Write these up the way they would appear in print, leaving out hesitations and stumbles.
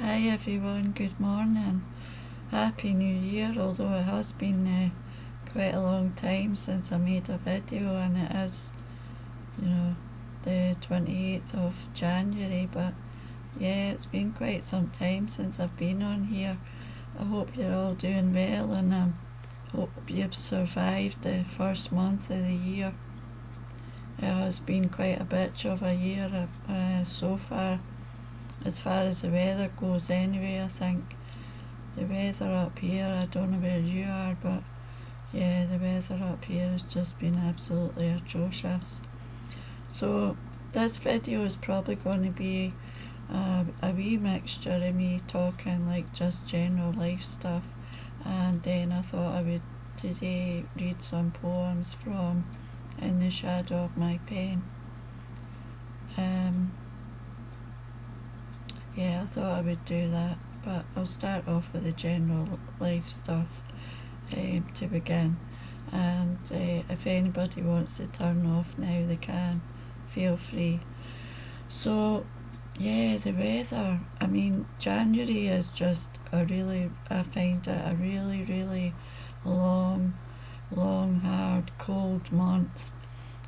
Hi everyone, good morning. Happy New Year, although it has been quite a long time since I made a video, and it is, the 28th of January, but yeah, it's been quite some time since I've been on here. I hope you're all doing well, and I hope you've survived the first month of the year. It has been quite a bitch of a year so far as the weather goes anyway. I think the weather up here, I don't know where you are, but yeah, the weather up here has just been absolutely atrocious. So this video is probably going to be a wee mixture of me talking like just general life stuff, and then I thought I would today read some poems from In the Shadow of My Pen. Yeah, I thought I would do that, but I'll start off with the general life stuff to begin. And if anybody wants to turn off now, they can. Feel free. So, yeah, the weather. I mean, January is just I find it a really, really long, hard, cold month.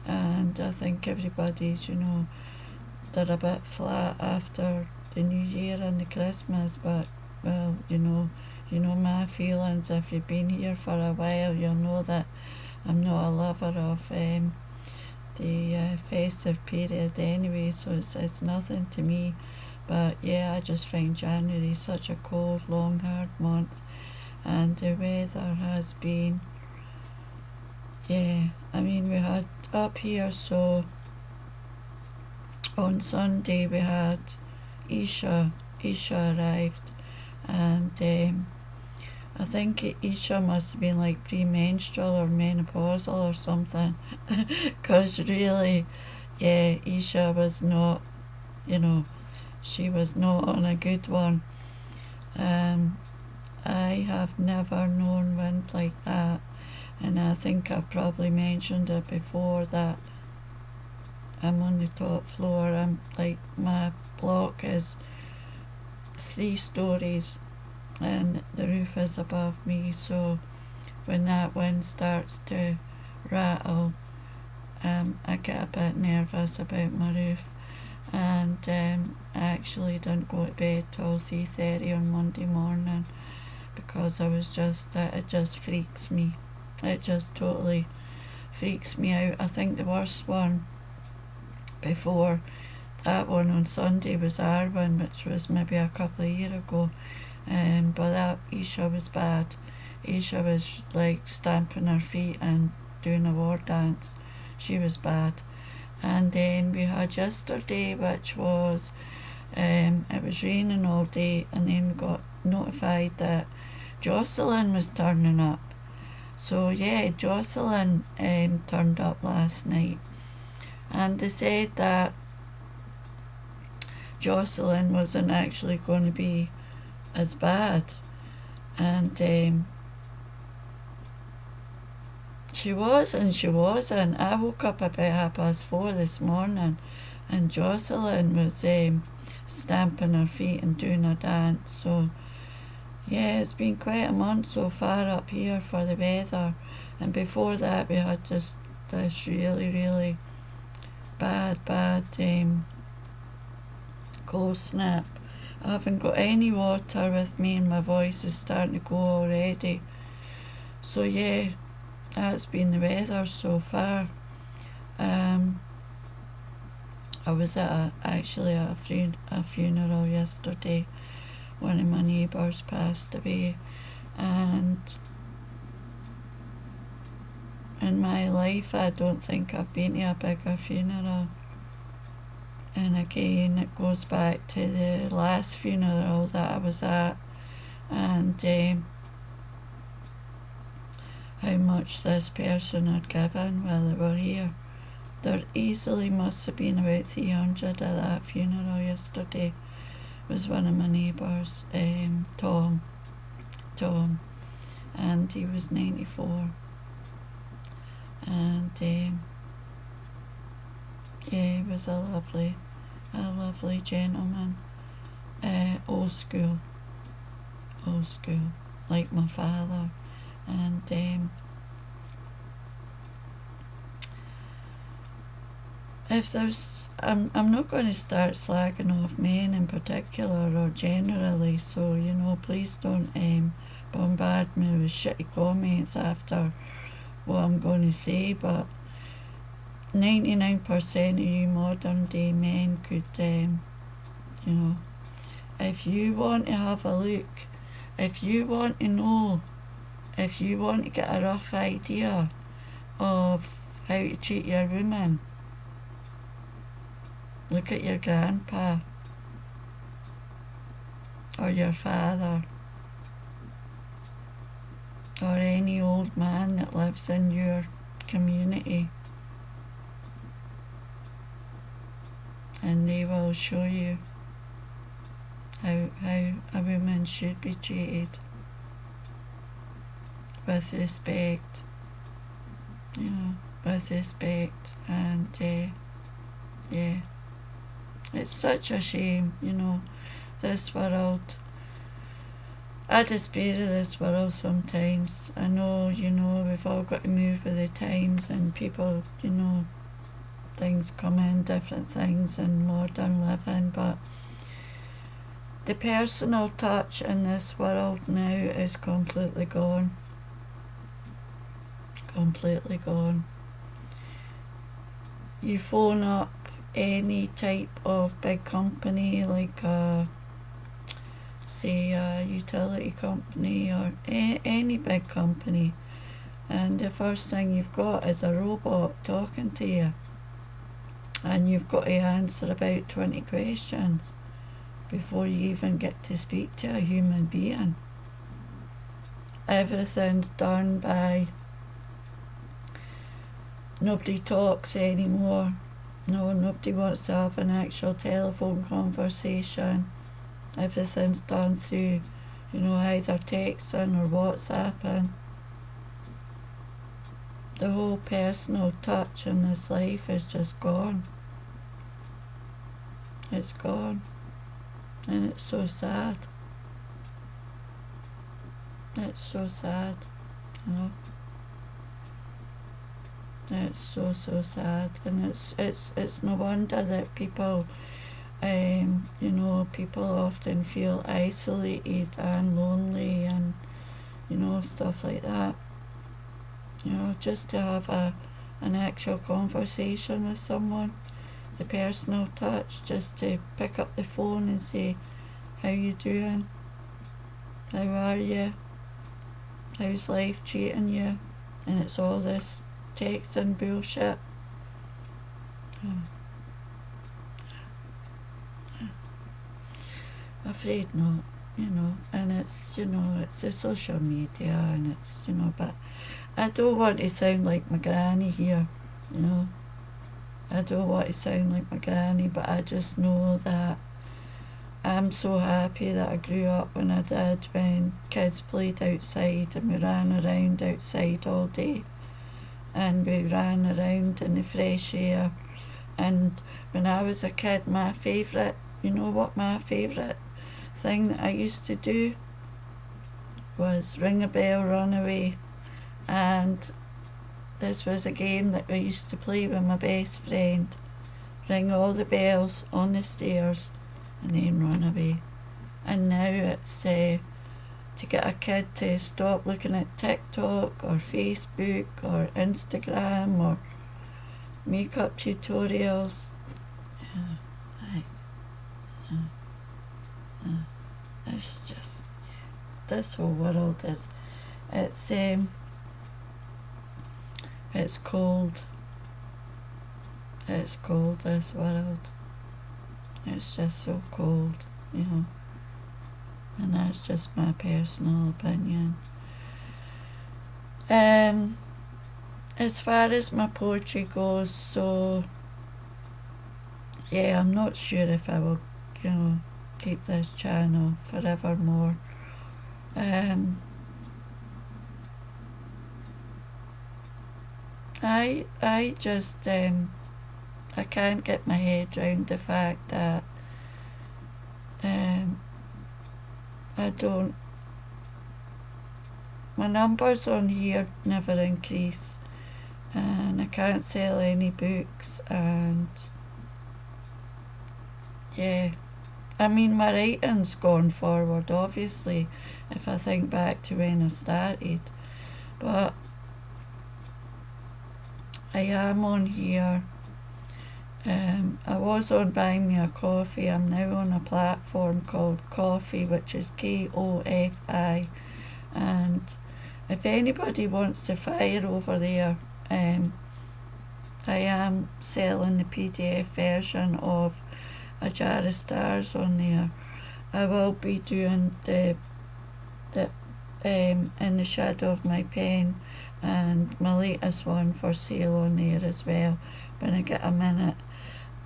And I think everybody's, they're a bit flat after the New Year and the Christmas, but well, you know my feelings. If you've been here for a while, you'll know that I'm not a lover of the festive period anyway, so it's nothing to me. But yeah, I just find January such a cold, long, hard month, and the weather has been, yeah, I mean, we had up here, so on Sunday we had Isha arrived, and I think Isha must have been like premenstrual or menopausal or something, because really, yeah, Isha was not, she was not on a good one. I have never known wind like that, and I think I've probably mentioned it before that I'm on the top floor. I'm like, my block is 3 stories and the roof is above me, so when that wind starts to rattle, I get a bit nervous about my roof, and I actually didn't go to bed till 3:30 on Monday morning because it just freaks me. It just totally freaks me out. I think the worst one before that one on Sunday was Arwen, which was maybe a couple of years ago, but that Isha was bad. Isha was like stamping her feet and doing a war dance. She was bad. And then we had yesterday, which was it was raining all day, and then we got notified that Jocelyn was turning up. So yeah, Jocelyn turned up last night, and they said that Jocelyn wasn't actually going to be as bad, and she was and she wasn't. I woke up about 4:30 this morning, and Jocelyn was stamping her feet and doing a dance. So yeah, it's been quite a month so far up here for the weather, and before that we had just this really, really bad cold snap. I haven't got any water with me and my voice is starting to go already. So yeah, that's been the weather so far. I was at a funeral yesterday. One of my neighbours passed away, and in my life I don't think I've been to a bigger funeral. And again, it goes back to the last funeral that I was at, and how much this person had given while they were here. There easily must have been about 300 at that funeral yesterday. It was one of my neighbours, Tom, and he was 94. And yeah, he was a lovely gentleman. Oh, school, like my father. And if there's, I'm not going to start slagging off men in particular or generally, so please don't bombard me with shitty comments after what I'm going to say, but 99% of you modern day men could, if you want to have a look, if you want to know, if you want to get a rough idea of how to treat your woman, look at your grandpa or your father or any old man that lives in your community, and they will show you how a woman should be treated with respect, with respect. And yeah, it's such a shame, this world. I despair of this world sometimes. I know, we've all got to move with the times, and people, things come in, different things in modern living, but the personal touch in this world now is completely gone. Completely gone. You phone up any type of big company, like say a utility company or any big company, and the first thing you've got is a robot talking to you, and you've got to answer about 20 questions before you even get to speak to a human being. Everything's done by, nobody talks anymore. No, nobody wants to have an actual telephone conversation. Everything's done through, either texting or WhatsApping. The whole personal touch in this life is just gone. It's gone. And it's so sad. It's so sad, It's so sad, and it's no wonder that people, people often feel isolated and lonely, and stuff like that. Just to have an actual conversation with someone, the personal touch, just to pick up the phone and say, how you doing? How are you? How's life treating you? And it's all this texting bullshit. Afraid not, and it's, it's the social media, and it's, but I don't want to sound like my granny here, I don't want to sound like my granny, but I just know that I'm so happy that I grew up when I did, when kids played outside and we ran around outside all day, and we ran around in the fresh air. And when I was a kid, my favourite, what my favourite thing that I used to do was ring a bell, run away. And this was a game that I used to play with my best friend. Ring all the bells on the stairs and then run away. And now it's to get a kid to stop looking at TikTok or Facebook or Instagram or makeup tutorials. It's just, this whole world is, it's cold. It's cold, this world. It's just so cold, And that's just my personal opinion. As far as my poetry goes, so yeah, I'm not sure if I will, keep this channel forevermore. I just I can't get my head around the fact that I don't, my numbers on here never increase, and I can't sell any books, and yeah, I mean, my writing's gone forward, obviously, if I think back to when I started, but I am on here. I was on Buy Me a Coffee. I'm now on a platform called Coffee, which is Kofi, and if anybody wants to fire over there, I am selling the PDF version of A Jar of Stars on there. I will be doing the In the Shadow of My Pen, and my latest one for sale on there as well when I get a minute.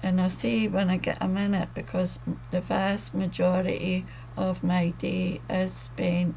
And I say when I get a minute because the vast majority of my day is spent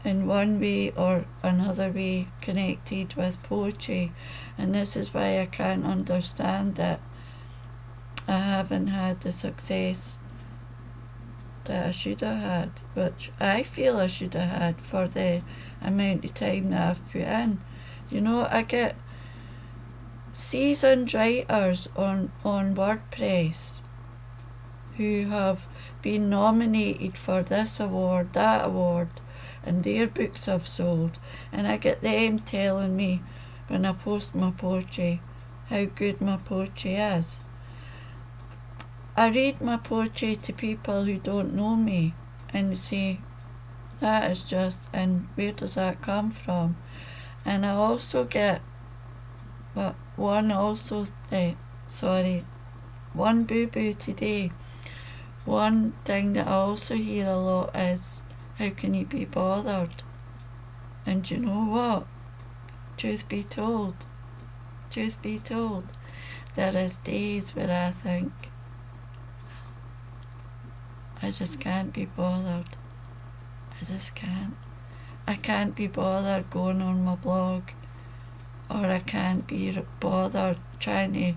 in one way or another way connected with poetry, and this is why I can't understand that I haven't had the success that I should have had, which I feel I should have had for the amount of time that I've put in. You know, I get seasoned writers on WordPress who have been nominated for this award, that award, and their books have sold, and I get them telling me when I post my poetry how good my poetry is. I read my poetry to people who don't know me, and they say, that is just, and where does that come from? And I also get one boo-boo today. One thing that I also hear a lot is, how can you be bothered? And you know what? Truth be told, there is days where I think, I just can't be bothered. I just can't. I can't be bothered going on my blog, or I can't be bothered trying to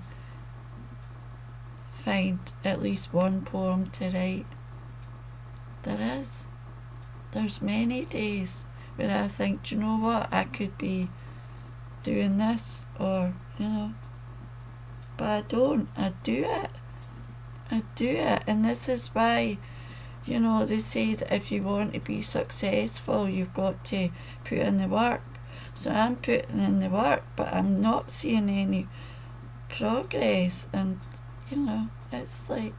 find at least one poem to write. There's many days where I think, do you know what, I could be doing this, or, you know, but I don't. I do it, and this is why, you know, they say that if you want to be successful, you've got to put in the work. So I'm putting in the work, but I'm not seeing any progress, and, you know, it's like,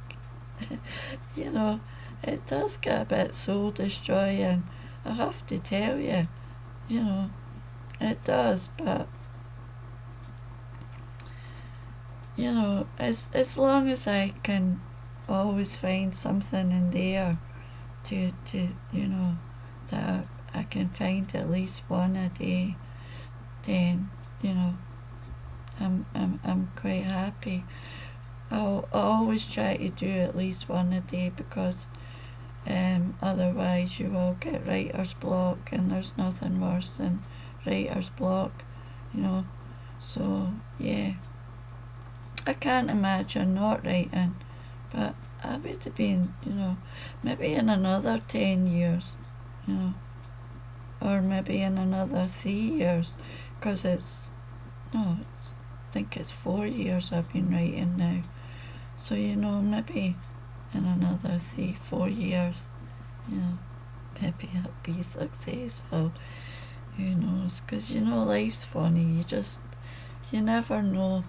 you know, it does get a bit soul destroying, I have to tell you, you know, it does, but, you know, as long as I can always find something in there to you know, that I can find at least one a day, then, you know, I'm quite happy. I always try to do at least one a day, because otherwise you will get writer's block, and there's nothing worse than writer's block, you know. So yeah, I can't imagine not writing, but I would have been, you know, maybe in another 10 years, you know, or maybe in another 3 years, because I think it's 4 years I've been writing now. So, you know, maybe in another 3-4 years, you know, maybe I'll be successful. Who knows? Because, you know, life's funny. You never know.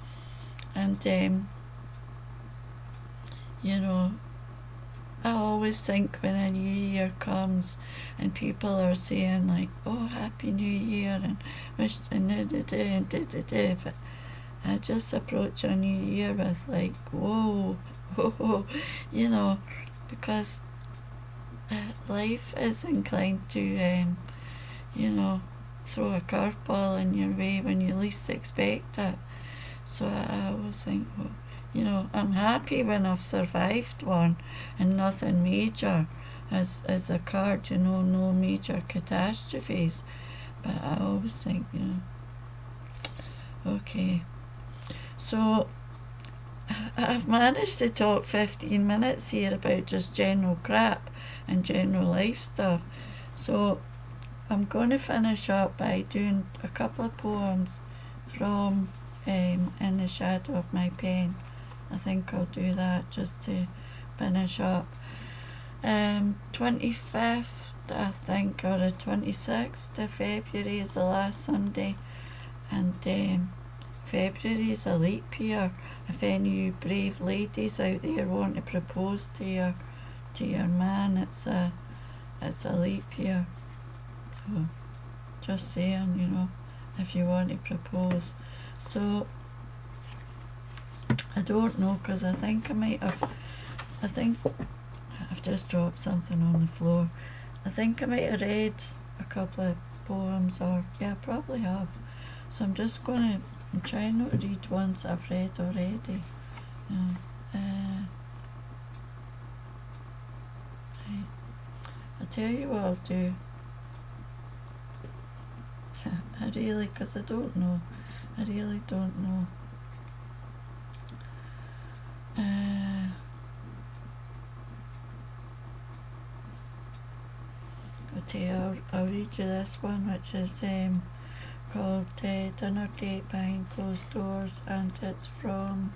And, you know, I always think when a new year comes and people are saying like, oh, happy new year, and wish, and but I just approach a new year with like, whoa, you know, because life is inclined to, you know, throw a curveball in your way when you least expect it. So I always think, well, you know, I'm happy when I've survived one and nothing major has occurred, you know, no major catastrophes. But I always think, you know, okay. So I've managed to talk 15 minutes here about just general crap and general life stuff. So I'm going to finish up by doing a couple of poems from In the Shadow of My Pen. I think I'll do that just to finish up. 25th, I think, or the 26th of February is the last Sunday, and February is a leap year. If any of you brave ladies out there want to propose to your man, it's a leap year. So just saying, if you want to propose. So I don't know, because I think I've just dropped something on the floor. I think I might have read a couple of poems, or yeah, probably have. So I'm trying not to read ones I've read already. I'll tell you what I'll do. Because I don't know. I really don't know. I'll read you this one, which is called Dinner Date Behind Closed Doors, and it's from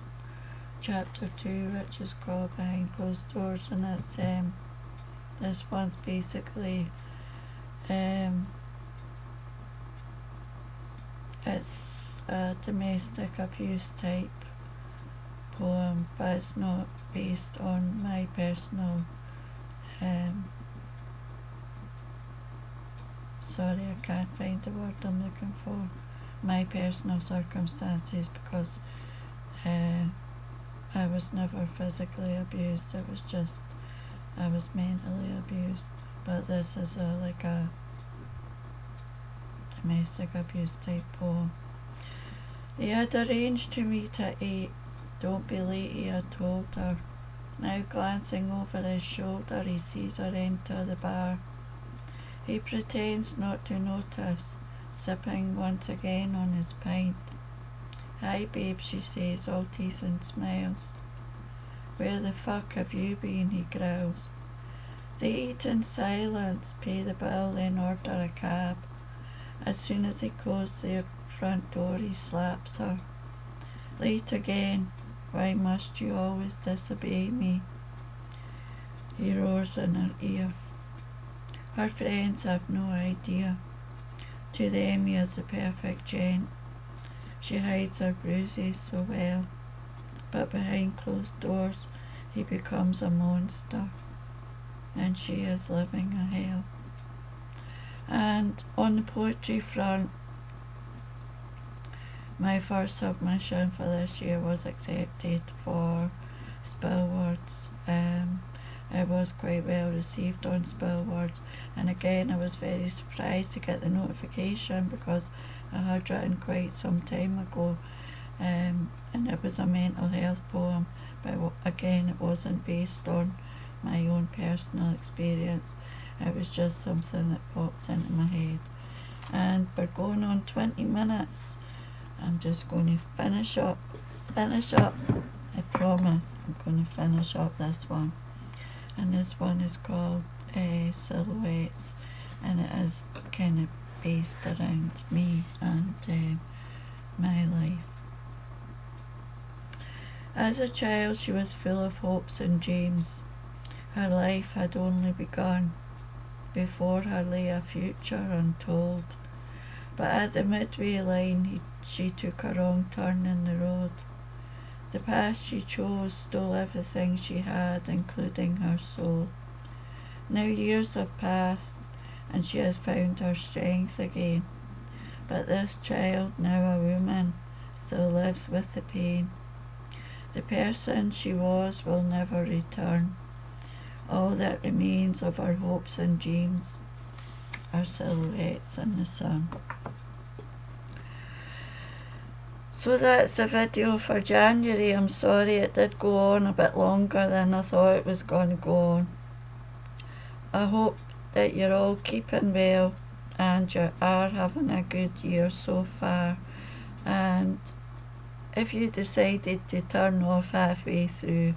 chapter 2, which is called Behind Closed Doors, and it's this one's basically it's a domestic abuse type poem, but it's not based on my personal sorry, I can't find the word I'm looking for. My personal circumstances, because I was never physically abused. It was just I was mentally abused. But this is a domestic abuse type poem. They had arranged to meet at 8. Don't be late, he had told her. Now glancing over his shoulder, he sees her enter the bar. He pretends not to notice, sipping once again on his pint. Hi babe, she says, all teeth and smiles. Where the fuck have you been, he growls. They eat in silence, pay the bill, then order a cab. As soon as they close their front door, he slaps her. Late again, why must you always disobey me? He roars in her ear. Her friends have no idea. To them he is the perfect gent. She hides her bruises so well, but behind closed doors he becomes a monster, and she is living a hell. And on the poetry front, my first submission for this year was accepted for Spillwords. It was quite well received on Spillwords, and again I was very surprised to get the notification, because I had written quite some time ago, and it was a mental health poem, but again it wasn't based on my own personal experience. It was just something that popped into my head. And we're going on 20 minutes. I'm just going to finish up. I promise I'm going to finish up this one. And this one is called Silhouettes, and it is kind of based around me and my life. As a child, she was full of hopes and dreams. Her life had only begun. Before her lay a future untold. But at the midway line, she took a wrong turn in the road. The path she chose stole everything she had, including her soul. Now years have passed, and she has found her strength again. But this child, now a woman, still lives with the pain. The person she was will never return. All that remains of our hopes and dreams are silhouettes in the sun. So that's the video for January. I'm sorry it did go on a bit longer than I thought it was going to go on. I hope that you're all keeping well and you are having a good year so far. And if you decided to turn off halfway through,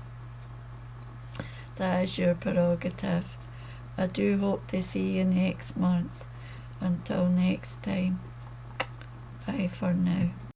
that is your prerogative. I do hope to see you next month. Until next time, bye for now.